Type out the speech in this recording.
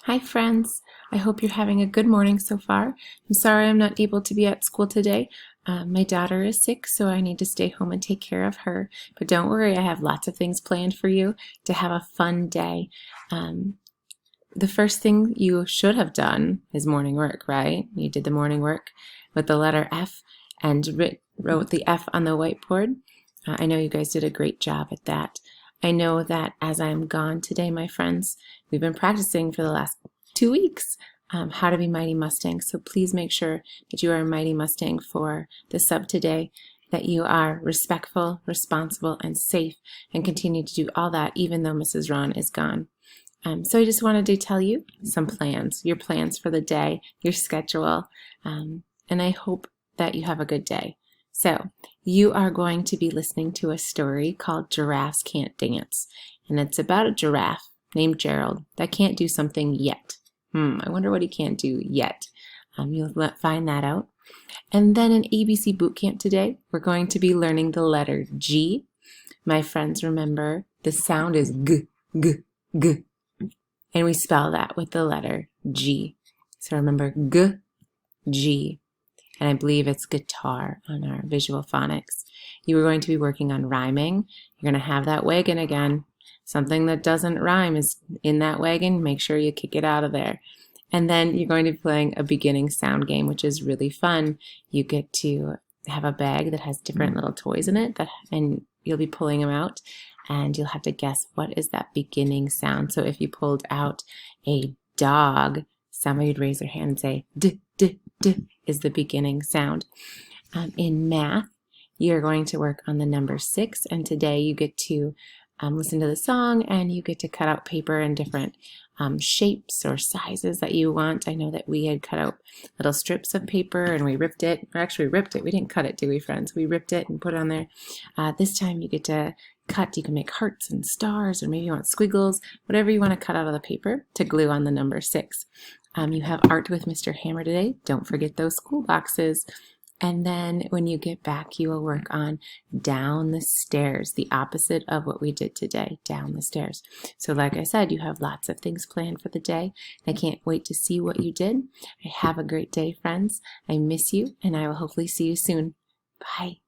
Hi friends, I hope you're having a good morning so far. I'm sorry I'm not able to be at school today. My daughter is sick, so I need to stay home and take care of her. But don't worry, I have lots of things planned for you to have a fun day. The first thing you should have done is morning work, right? You did the morning work with the letter F and wrote the F on the whiteboard. I know you guys did a great job at that. I know that as I'm gone today, my friends, we've been practicing for the last 2 weeks how to be Mighty Mustang. So please make sure that you are a Mighty Mustang for the sub today, that you are respectful, responsible, and safe, and continue to do all that even though Mrs. Ron is gone. So I just wanted to tell you some plans, your plans for the day, your schedule, and I hope that you have a good day. So you are going to be listening to a story called Giraffes Can't Dance, and it's about a giraffe named Gerald that can't do something yet. I wonder what he can't do yet. You'll find that out. And then in ABC Boot Camp today, we're going to be learning the letter G. My friends, remember the sound is G, G, G. And we spell that with the letter G. So remember G, G. And I believe it's guitar on our visual phonics. You are going to be working on rhyming. You're going to have that wagon again. Something that doesn't rhyme is in that wagon. Make sure you kick it out of there. And then you're going to be playing a beginning sound game, which is really fun. You get to have a bag that has different little toys in it, and you'll be pulling them out, and you'll have to guess what is that beginning sound. So if you pulled out a dog, somebody would raise their hand and say, D, D, D is the beginning sound. In math, you're going to work on the number 6, and today you get to listen to the song, and you get to cut out paper in different shapes or sizes that you want. I know that we had cut out little strips of paper and we ripped it. Or actually ripped it. We didn't cut it, did we, friends? We ripped it and put it on there. This time you get to cut. You can make hearts and stars, or maybe you want squiggles, whatever you want to cut out of the paper to glue on the number 6. You have art with Mr. Hammer today. Don't forget those school boxes. And then when you get back, you will work on down the stairs, the opposite of what we did today, down the stairs. So like I said, you have lots of things planned for the day. I can't wait to see what you did. Have a great day, friends. I miss you, and I will hopefully see you soon. Bye.